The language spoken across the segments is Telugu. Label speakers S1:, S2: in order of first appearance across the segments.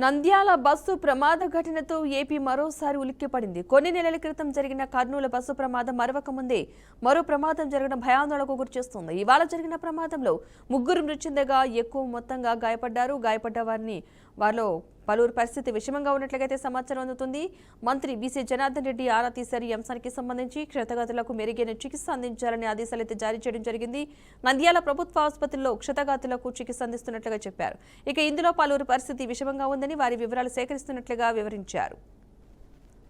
S1: నంద్యాల బస్సు ప్రమాద ఘటనతో ఏపీ మరోసారి ఉలిక్కిపడింది. కొన్ని నెలల క్రితం జరిగిన కర్నూలు బస్సు ప్రమాదం మరవక ముందే మరో ప్రమాదం జరగడం భయాందోళనకు గురిచేస్తుంది. ఇవాళ జరిగిన ప్రమాదంలో ముగ్గురు మృతి చెందగా ఎక్కువ మొత్తంగా గాయపడ్డారు. గాయపడ్డ వారిలో పలువురు పరిస్థితి విషమంగా ఉన్నట్లుగా సమాచారం అందుతుంది. మంత్రి బీసీ జనార్దన్ రెడ్డి ఆరా తీశారు. ఈ అంశానికి సంబంధించి క్షతగాతులకు మెరుగైన చికిత్స అందించాలని ఆదేశాలైతే జారీ చేయడం జరిగింది. నంద్యాల ప్రభుత్వ ఆసుపత్రిలో క్షతగాతులకు చికిత్స అందిస్తున్నట్లుగా చెప్పారు. ఇక ఇందులో పలువురు పరిస్థితి విషమంగా ఉందని వారి వివరాలు సేకరిస్తున్నట్లుగా వివరించారు.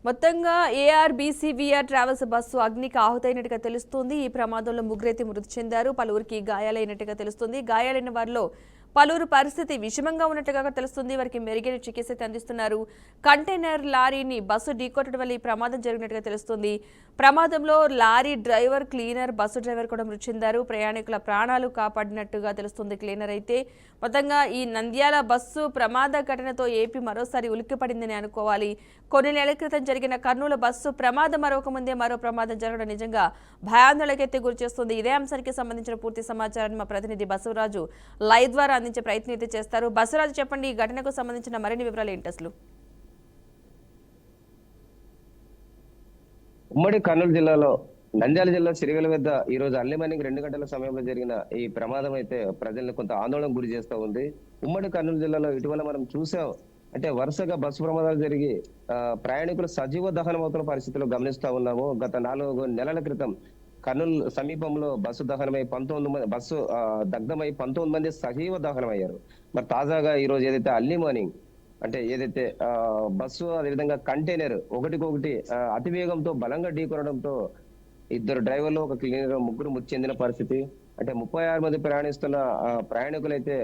S1: మొత్తంగా ఏఆర్బీసీవీఆర్ ట్రావెల్స్ బస్సు అగ్నికి ఆహుతైనట్టుగా తెలుస్తోంది. ఈ ప్రమాదంలో ముగ్గురైతే మృతి చెందారు. పలువురికి గాయాలైనట్టుగా తెలుస్తుంది. గాయాలైన వారిలో పలువురు పరిస్థితి విషమంగా ఉన్నట్లుగా తెలుస్తుంది. వారికి మెరుగైన చికిత్స అందిస్తున్నారు. కంటైనర్ లారీని బస్సు ఢీకొట్టడం వల్ల ఈ ప్రమాదం జరిగినట్టుగా తెలుస్తుంది. ప్రమాదంలో lorry driver, cleaner, bus driver కూడా మృతి చెందారు. ప్రయాణికుల ప్రాణాలు కాపాడినట్టుగా తెలుస్తుంది. క్లీనర్ అయితే మొత్తంగా ఈ నంద్యాల బస్సు ప్రమాద ఘటనతో ఏపీ మరోసారి ఉలిక్కిపడిందని అనుకోవాలి. కొన్ని నెలల క్రితం జరిగిన కర్నూలు బస్సు ప్రమాదం మరొక ముందే మరో ప్రమాదం జరగడం నిజంగా భయాందోళనకైతే గురిచేస్తుంది. ఇదే అంశానికి సంబంధించిన పూర్తి సమాచారాన్ని మా ప్రతినిధి బసవరాజు లైవ్ ద్వారా అందించే ప్రయత్నం అయితే చేస్తారు. బసవరాజు, చెప్పండి, ఈ ఘటనకు సంబంధించిన మరిన్ని వివరాలు ఏంటి అసలు?
S2: ఉమ్మడి కర్నూలు జిల్లాలో నంద్యాల జిల్లా సిరివెల వద్ద ఈ రోజు అర్లీ మార్నింగ్ 2 గంటల సమయంలో జరిగిన ఈ ప్రమాదం అయితే ప్రజల్ని కొంత ఆందోళనకు గురి చేస్తూ ఉంది. ఉమ్మడి కర్నూలు జిల్లాలో ఇటీవల మనం చూసాం, అంటే వరుసగా బస్సు ప్రమాదాలు జరిగి ప్రయాణికులు సజీవ దహనం అవుతున్న పరిస్థితులు గమనిస్తా ఉన్నాము. గత 4 నెలల క్రితం కర్నూలు సమీపంలో బస్సు దహనమై 19 మంది బస్సు దగ్ధమై 19 మంది సజీవ దహనం అయ్యారు. మరి తాజాగా ఈ రోజు ఏదైతే అర్లీ మార్నింగ్ అంటే ఏదైతే బస్సు అదేవిధంగా కంటైనర్ ఒకటికొకటి అతివేగంతో బలంగా ఢీకొనడంతో 2 డ్రైవర్లు, 1 క్లీనర్, ముగ్గురు మృతి చెందిన పరిస్థితి. అంటే 36 మంది ప్రయాణిస్తున్న ప్రయాణికులైతే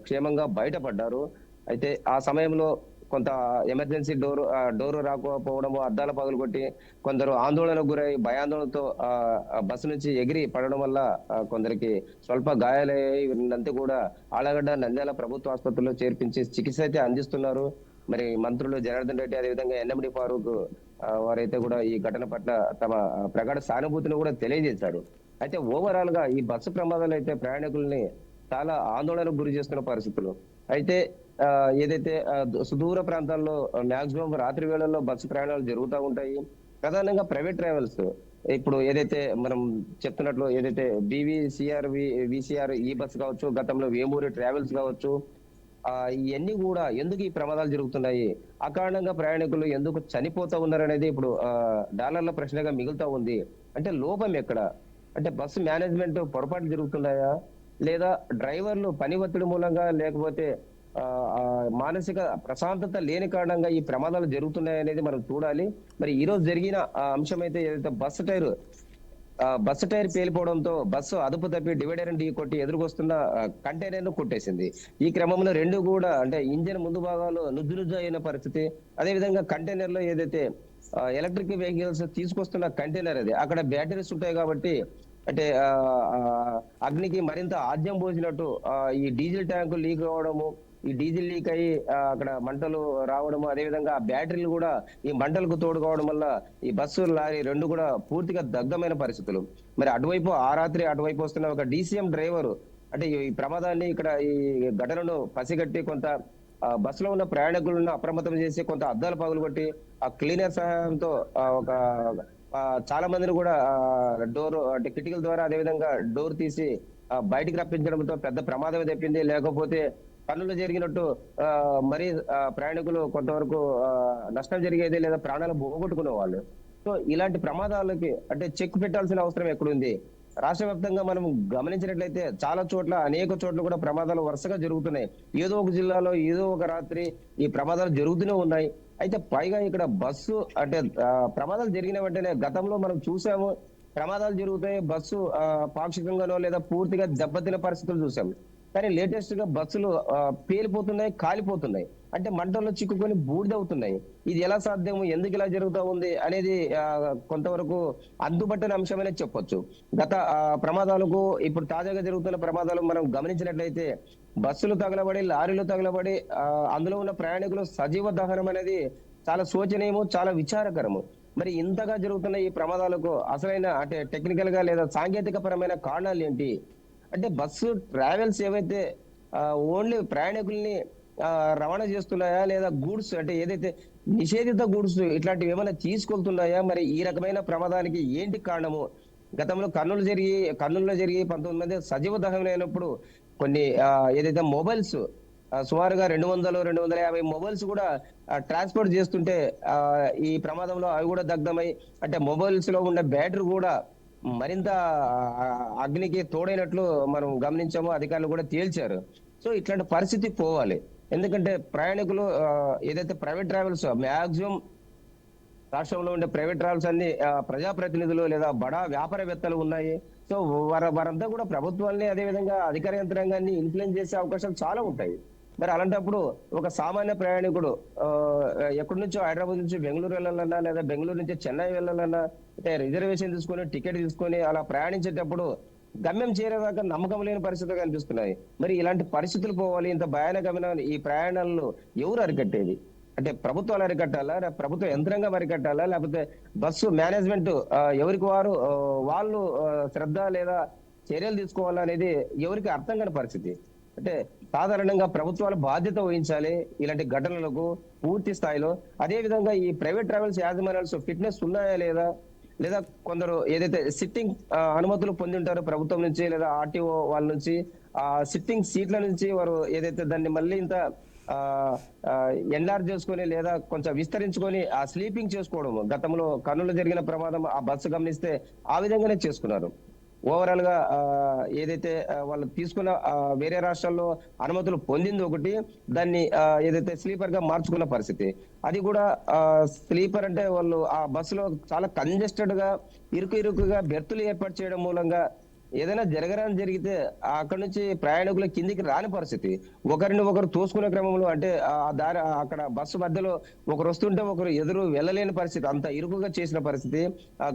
S2: క్షేమంగా బయటపడ్డారు. అయితే ఆ సమయంలో కొంత ఎమర్జెన్సీ డోరు రాకపోవడము, అద్దాల పగులు కొట్టి కొందరు ఆందోళనకు గురై భయాందోళనతో బస్సు నుంచి ఎగిరి పడడం వల్ల కొందరికి స్వల్ప గాయాలయ్యాయి. వీరంతా కూడా ఆలగడ్డ నంద్యాల ప్రభుత్వ ఆసుపత్రిలో చేర్పించి చికిత్స అయితే అందిస్తున్నారు. మరి మంత్రులు జనార్దన్ రెడ్డి అదేవిధంగా ఎన్ఎండి ఫారూక్ వారైతే కూడా ఈ ఘటన పట్ల తమ ప్రగాఢ సానుభూతిని కూడా తెలియజేశారు. అయితే ఓవరాల్ గా ఈ బస్సు ప్రమాదాలు అయితే ప్రయాణికుల్ని చాలా ఆందోళనకు గురి చేస్తున్న పరిస్థితులు. అయితే ఏదైతే సుదూర ప్రాంతాల్లో మాక్సిమం రాత్రి వేళల్లో బస్సు ప్రయాణాలు జరుగుతూ ఉంటాయి. ప్రధానంగా ప్రైవేట్ ట్రావెల్స్ ఇప్పుడు ఏదైతే మనం చెప్తున్నట్లు ఏదైతే విసిఆర్ ఈ బస్సు కావచ్చు, గతంలో వేమూరి ట్రావెల్స్ కావచ్చు, ఇవన్నీ కూడా ఎందుకు ఈ ప్రమాదాలు జరుగుతున్నాయి, అకారణంగా ప్రయాణికులు ఎందుకు చనిపోతా ఉన్నారనేది ఇప్పుడు డాలర్ల ప్రశ్నగా మిగులుతా ఉంది. అంటే లోపం ఎక్కడ? అంటే బస్సు మేనేజ్మెంట్ పొరపాట్లు జరుగుతున్నాయా, లేదా డ్రైవర్లు పని ఒత్తిడి మూలంగా, లేకపోతే మానసిక ప్రశాంతత లేని కారణంగా ఈ ప్రమాదాలు జరుగుతున్నాయనేది మనం చూడాలి. మరి ఈ రోజు జరిగిన అంశం అయితే ఏదైతే బస్సు టైర్ పేలిపోవడంతో బస్సు అదుపు తప్పి డివైడర్ ఢీ కొట్టి ఎదురుకొస్తున్న కంటైనర్ ను కొట్టేసింది. ఈ క్రమంలో రెండు కూడా అంటే ఇంజిన్ ముందు భాగాలు నుజ్జు అయిన పరిస్థితి. అదే విధంగా కంటైనర్ లో ఏదైతే ఎలక్ట్రిక్ వెహికల్స్ తీసుకొస్తున్న కంటైనర్ అది అక్కడ బ్యాటరీస్ ఉంటాయి కాబట్టి అంటే అగ్నికి మరింత ఆద్యం పోసినట్టు ఈ డీజిల్ ట్యాంకు లీక్ కావడము, ఈ డీజిల్ లీక్ అయ్యి అక్కడ మంటలు రావడము, అదేవిధంగా ఆ బ్యాటరీలు కూడా ఈ మంటలకు తోడు కావడం వల్ల ఈ బస్సు లారీ రెండు కూడా పూర్తిగా దగ్ధమైన పరిస్థితులు. మరి అటువైపు ఆ రాత్రి అటువైపు వస్తున్న ఒక డీసీఎం డ్రైవర్ అంటే ఈ ప్రమాదాన్ని ఇక్కడ ఈ ఘటనను పసిగట్టి కొంత బస్సులో ఉన్న ప్రయాణికులను అప్రమత్తం చేసి కొంత అద్దాలు పగులు కొట్టి ఆ క్లీనర్ సహాయంతో ఒక చాలా మందిని కూడా డోర్ అంటే కిటికీల ద్వారా అదేవిధంగా డోర్ తీసి బయటికి రప్పించడంతో పెద్ద ప్రమాదమే తప్పింది. లేకపోతే పనులు జరిగినట్టు మరి ప్రయాణికులు కొంతవరకు నష్టం జరిగేది లేదా ప్రాణాలు పోగొట్టుకునే వాళ్ళు. సో ఇలాంటి ప్రమాదాలకి అంటే చెక్ పెట్టాల్సిన అవసరం ఎక్కడుంది? రాష్ట్ర వ్యాప్తంగా మనం గమనించినట్లయితే చాలా చోట్ల అనేక చోట్ల కూడా ప్రమాదాలు వరుసగా జరుగుతున్నాయి. ఏదో ఒక జిల్లాలో ఏదో ఒక రాత్రి ఈ ప్రమాదాలు జరుగుతూనే ఉన్నాయి. అయితే పైగా ఇక్కడ బస్సు అంటే ప్రమాదాలు జరిగిన వెంటనే గతంలో మనం చూసాము, ప్రమాదాలు జరుగుతాయి, బస్సు పాక్షికంగానో లేదా పూర్తిగా దెబ్బతిన పరిస్థితులు చూసాము. కానీ లేటెస్ట్ గా బస్సులు పేలిపోతున్నాయి, కాలిపోతున్నాయి, అంటే మంటల్లో చిక్కుకొని బూడిదవుతున్నాయి. ఇది ఎలా సాధ్యము, ఎందుకు ఇలా జరుగుతూ ఉంది అనేది కొంతవరకు అందుబట్టని అంశమనే చెప్పొచ్చు. గత ప్రమాదాలకు ఇప్పుడు తాజాగా జరుగుతున్న ప్రమాదాలు మనం గమనించినట్లయితే బస్సులు తగలబడి, లారీలు తగలబడి అందులో ఉన్న ప్రయాణికులు సజీవ దహనం అనేది చాలా శోచనీయము, చాలా విచారకరము. మరి ఇంతగా జరుగుతున్న ఈ ప్రమాదాలకు అసలైన అంటే టెక్నికల్ గా లేదా సాంకేతిక పరమైన కారణాలు ఏంటి? అంటే బస్సు ట్రావెల్స్ ఏవైతే ఓన్లీ ప్రయాణికుల్ని రవాణా చేస్తున్నాయా లేదా గూడ్స్ అంటే ఏదైతే నిషేధిత గూడ్స్ ఇట్లాంటివి ఏమైనా తీసుకెళ్తున్నాయా? మరి ఈ రకమైన ప్రమాదానికి ఏంటి కారణము? గతంలో కర్నూలులో జరిగి 19 మంది సజీవ దహనమైనప్పుడు కొన్ని ఏదైతే మొబైల్స్ సుమారుగా 200-250 మొబైల్స్ కూడా ట్రాన్స్పోర్ట్ చేస్తుంటే ఈ ప్రమాదంలో అవి కూడా దగ్ధమై అంటే మొబైల్స్ లో ఉన్న బ్యాటరీ కూడా మరింత అగ్నికి తోడైనట్లు మనం గమనించాము. అధికారులు కూడా తేల్చారు. సో ఇట్లాంటి పరిస్థితి పోవాలి. ఎందుకంటే ప్రయాణికులు ఏదైతే ప్రైవేట్ ట్రావెల్స్ మాక్సిమం రాష్ట్రంలో ఉండే ప్రైవేట్ ట్రావెల్స్ అన్ని ప్రజాప్రతినిధులు లేదా బడా వ్యాపారవేత్తలు ఉన్నాయి. సో వారంతా కూడా ప్రభుత్వాన్ని అదే విధంగా అధికార యంత్రాంగాన్ని ఇన్ఫ్లుయెన్స్ చేసే అవకాశాలు చాలా ఉంటాయి. మరి అలాంటప్పుడు ఒక సామాన్య ప్రయాణికుడు ఎక్కడి నుంచో హైదరాబాద్ నుంచి బెంగళూరు వెళ్ళాలన్నా లేదా బెంగళూరు నుంచి చెన్నై వెళ్ళాలన్నా అంటే రిజర్వేషన్ తీసుకొని టికెట్ తీసుకొని అలా ప్రయాణించేటప్పుడు గమ్యం చేరేదాకా నమ్మకం లేని పరిస్థితులు కనిపిస్తున్నాయి. మరి ఇలాంటి పరిస్థితులు పోవాలి, ఇంత భయానకమైన ఈ ప్రయాణాలను ఎవరు అరికట్టేది? అంటే ప్రభుత్వాలు అరికట్టాలా, ప్రభుత్వ యంత్రాంగం అరికట్టాలా, లేకపోతే బస్సు మేనేజ్మెంట్ ఎవరికి వాళ్ళు శ్రద్ధ లేదా చర్యలు తీసుకోవాలా అనేది ఎవరికి అర్థం కాని పరిస్థితి. అంటే సాధారణంగా ప్రభుత్వాలు బాధ్యత వహించాలి ఇలాంటి ఘటనలకు పూర్తి స్థాయిలో. అదే విధంగా ఈ ప్రైవేట్ ట్రావెల్స్ యాజమాన్యాలు ఫిట్నెస్ ఉన్నాయా లేదా, లేదా కొందరు ఏదైతే సిట్టింగ్ అనుమతులు పొంది ఉంటారో ప్రభుత్వం నుంచి లేదా ఆర్టీఓ వాళ్ళ నుంచి ఆ సిట్టింగ్ సీట్ల నుంచి వారు ఏదైతే దాన్ని మళ్ళీ ఇంత ఎన్లార్జ్ చేసుకొని లేదా కొంచెం విస్తరించుకొని ఆ స్లీపింగ్ చేసుకోవడం గతంలో కర్నూలు జరిగిన ప్రమాదం ఆ బస్సు గమనిస్తే ఆ విధంగానే చేసుకున్నారు. ఓవరాల్ గా ఏదైతే వాళ్ళు తీసుకున్న వేరే రాష్ట్రాల్లో అనుమతులు పొందింది ఒకటి, దాన్ని ఏదైతే స్లీపర్ గా మార్చుకున్న పరిస్థితి. అది కూడా స్లీపర్ అంటే వాళ్ళు ఆ బస్సులో చాలా కంజెస్టెడ్ గా ఇరుకుగా బెర్తులు ఏర్పాటు చేయడం మూలంగా ఏదైనా జరగరాని జరిగితే అక్కడ నుంచి ప్రయాణికుల కిందికి రాని పరిస్థితి. ఒకరిని ఒకరు తోసుకునే క్రమంలో అంటే ఆ దారి అక్కడ బస్సు మధ్యలో ఒకరు వస్తుంటే ఒకరు ఎదురు వెళ్ళలేని పరిస్థితి, అంత ఇరుకుగా చేసిన పరిస్థితి.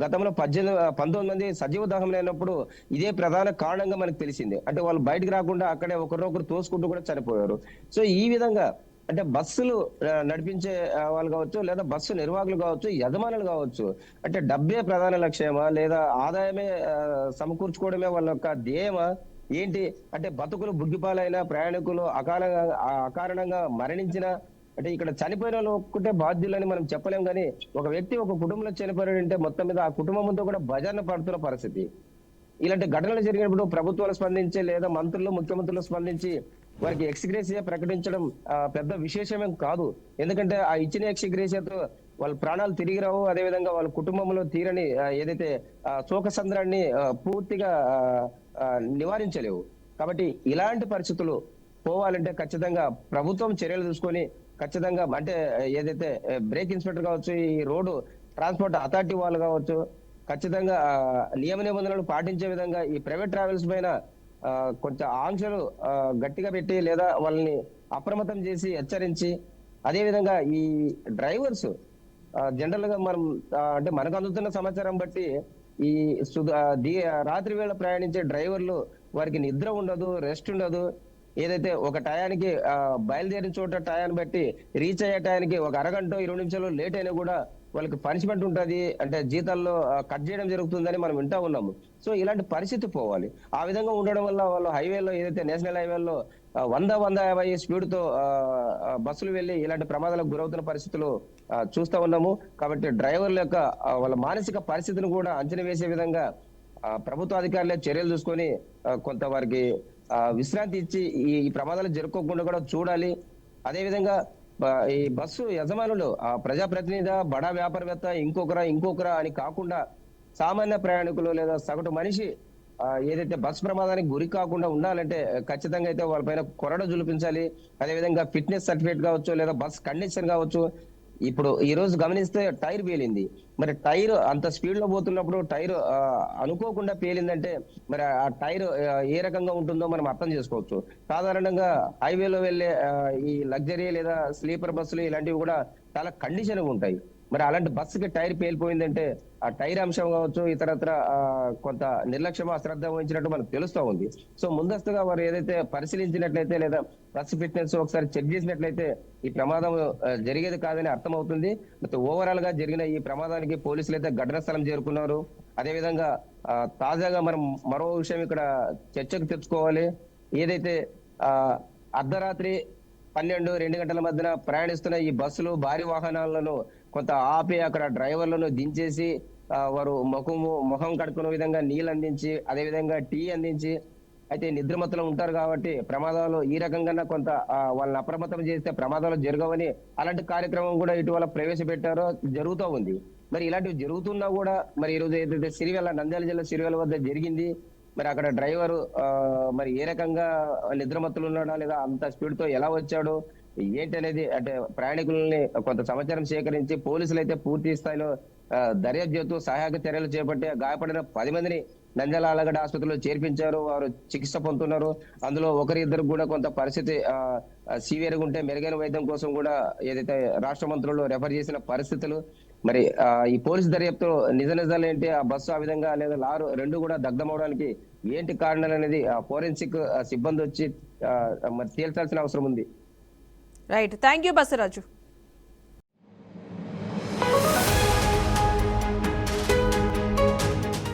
S2: గతంలో 19 మంది సజీవ దహనమైనప్పుడు ఇదే ప్రధాన కారణంగా మనకు తెలిసింది. అంటే వాళ్ళు బయటకు రాకుండా అక్కడే ఒకరినొకరు తోసుకుంటూ కూడా చనిపోయారు. సో ఈ విధంగా అంటే బస్సులు నడిపించే వాళ్ళు కావచ్చు లేదా బస్సు నిర్వాహకులు కావచ్చు, యజమానులు కావచ్చు, అంటే డబ్బే ప్రధాన లక్ష్యమా లేదా ఆదాయమే సమకూర్చుకోవడమే వాళ్ళ యొక్క ధ్యేయమా ఏంటి? అంటే బతుకులు బుగ్గిపాలైన ప్రయాణికులు అకారణంగా మరణించిన అంటే ఇక్కడ చనిపోయిన వాళ్ళు ఒక్కటే బాధ్యులని మనం చెప్పలేం. కానీ ఒక వ్యక్తి ఒక కుటుంబంలో చనిపోయాడంటే మొత్తం మీద ఆ కుటుంబంతో కూడా బజార్న పడుతున్న పరిస్థితి. ఇలాంటి ఘటనలు జరిగినప్పుడు ప్రభుత్వాలు స్పందించి లేదా మంత్రులు ముఖ్యమంత్రులు స్పందించి వారికి ఎక్స్గ్రేసియా ప్రకటించడం పెద్ద విశేషమేం కాదు. ఎందుకంటే ఆ ఇచ్చిన ఎక్స్గ్రేసియాతో వాళ్ళ ప్రాణాలు తిరిగి రావు, అదేవిధంగా వాళ్ళ కుటుంబంలో తీరని ఏదైతే శోకసంద్రాన్ని పూర్తిగా నివారించలేవు. కాబట్టి ఇలాంటి పరిస్థితులు పోవాలంటే ఖచ్చితంగా ప్రభుత్వం చర్యలు తీసుకొని ఖచ్చితంగా అంటే ఏదైతే బ్రేక్ ఇన్స్పెక్టర్ కావచ్చు, ఈ రోడ్డు ట్రాన్స్పోర్ట్ అథారిటీ వాళ్ళు కావచ్చు, ఖచ్చితంగా నియమ నిబంధనలు పాటించే విధంగా ఈ ప్రైవేట్ ట్రావెల్స్ పైన కొంచెం ఆంక్షలు గట్టిగా పెట్టి లేదా వాళ్ళని అప్రమత్తం చేసి హెచ్చరించి, అదే విధంగా ఈ డ్రైవర్స్ జనరల్ గా మనం అంటే మనకు అందుతున్న సమాచారం బట్టి ఈ రాత్రి వేళ ప్రయాణించే డ్రైవర్లు వారికి నిద్ర ఉండదు, రెస్ట్ ఉండదు. ఏదైతే ఒక టయానికి బయలుదేరిన చోట టయాన్ని బట్టి రీచ్ అయ్యే టయానికి ఒక అరగంట 20 నిమిషాలు లేట్ అయినా కూడా వాళ్ళకి పనిష్మెంట్ ఉంటది, అంటే జీతాల్లో కట్ చేయడం జరుగుతుందని మనం వింటా ఉన్నాము. సో ఇలాంటి పరిస్థితి పోవాలి. ఆ విధంగా ఉండడం వల్ల వాళ్ళు హైవేలో ఏదైతే నేషనల్ హైవేలో 100-150 స్పీడ్ తో బస్సులు వెళ్లి ఇలాంటి ప్రమాదాలకు గురవుతున్న పరిస్థితులు చూస్తా ఉన్నాము. కాబట్టి డ్రైవర్ల యొక్క వాళ్ళ మానసిక పరిస్థితిని కూడా అంచనా వేసే విధంగా ప్రభుత్వ అధికారులే చర్యలు తీసుకొని కొంత వారికి విశ్రాంతి ఇచ్చి ఈ ప్రమాదాలు జరుపుకోకుండా కూడా చూడాలి. అదే విధంగా ఈ బస్సు యజమానులు ప్రజాప్రతినిధి, బడా వ్యాపారవేత్త, ఇంకొకరా అని కాకుండా సామాన్య ప్రయాణికులు లేదా సగటు మనిషి ఏదైతే బస్ ప్రమాదానికి గురి కాకుండా ఉండాలంటే ఖచ్చితంగా అయితే వాళ్ళపైన కొరడ జులిపించాలి. అదేవిధంగా ఫిట్నెస్ సర్టిఫికేట్ కావచ్చు లేదా బస్ కండిషన్ కావచ్చు. ఇప్పుడు ఈ రోజు గమనిస్తే టైర్ పేలింది. మరి టైర్ అంత స్పీడ్ లో పోతున్నప్పుడు టైర్ అనుకోకుండా పేలిందంటే మరి ఆ టైర్ ఏ రకంగా ఉంటుందో మనం అర్థం చేసుకోవచ్చు. సాధారణంగా హైవేలో వెళ్లే ఈ లగ్జరీ లేదా స్లీపర్ బస్సులు ఇలాంటివి కూడా చాలా కండిషన్ ఉంటాయి. మరి అలాంటి బస్సుకి టైర్ పేలిపోయిందంటే ఆ టైర్ అంశం కావచ్చు, ఇతరత్ర కొంత నిర్లక్ష్యం అశ్రద్ధ వహించినట్టు మనకు తెలుస్తూ ఉంది. సో ముందస్తుగా వారు ఏదైతే పరిశీలించినట్లయితే లేదా బస్సు ఫిట్నెస్ ఒకసారి చెక్ చేసినట్లయితే ఈ ప్రమాదం జరిగేది కాదని అర్థమవుతుంది. మొత్తం ఓవరాల్ గా జరిగిన ఈ ప్రమాదానికి పోలీసులు అయితే ఘటనా స్థలం చేరుకున్నారు. అదేవిధంగా తాజాగా మనం మరో విషయం ఇక్కడ చర్చకు తెచ్చుకోవాలి. ఏదైతే అర్ధరాత్రి 2 గంటల మధ్యన ప్రయాణిస్తున్న ఈ బస్సులు భారీ వాహనాలను కొంత ఆపి అక్కడ డ్రైవర్లను దించేసి వారు ముఖం కడుక్కునే విధంగా నీళ్ళు అందించి, అదే విధంగా టీ అందించి, అయితే నిద్రమత్తులో ఉంటారు కాబట్టి ప్రమాదాలు ఈ రకంగా కొంత వాళ్ళని అప్రమత్తం చేస్తే ప్రమాదాలు జరగవని అలాంటి కార్యక్రమం కూడా ఇటీవల ప్రవేశపెట్టారో జరుగుతూ ఉంది. మరి ఇలాంటివి జరుగుతున్నా కూడా మరి ఈ రోజు ఏదైతే సిరివెల్ల నంద్యాల జిల్లా సిరివెల్ల వద్ద జరిగింది, మరి అక్కడ డ్రైవరు మరి ఏ రకంగా నిద్రమత్తులు ఉన్నాడా లేదా అంత స్పీడ్ తో ఎలా వచ్చాడు ఏంటి అనేది అంటే ప్రయాణికులని కొంత సమాచారం సేకరించి పోలీసులు అయితే పూర్తి స్థాయిలో దర్యాప్తు చేస్తూ సహాయక చర్యలు చేపట్టి గాయపడిన 10 మందిని నంద్యాల ఆలగడ్డ ఆసుపత్రిలో చేర్పించారు. వారు చికిత్స పొందుతున్నారు. అందులో ఒకరిద్దరు కూడా కొంత పరిస్థితి సివియర్ గా ఉంటే మెరుగైన వైద్యం కోసం కూడా ఏదైతే రాష్ట్ర మంత్రులు రెఫర్ చేసిన పరిస్థితులు, మరి ఈ పోలీసు దర్యాప్తు నిజాలు ఏంటి, ఆ బస్సు ఆ విధంగా లేదా లారు రెండు కూడా దగ్ధమవడానికి ఏంటి కారణాలు అనేది ఫోరెన్సిక్ సిబ్బంది వచ్చి మరి తేల్చాల్సిన అవసరం ఉంది.
S1: Right, thank you Basavaraju.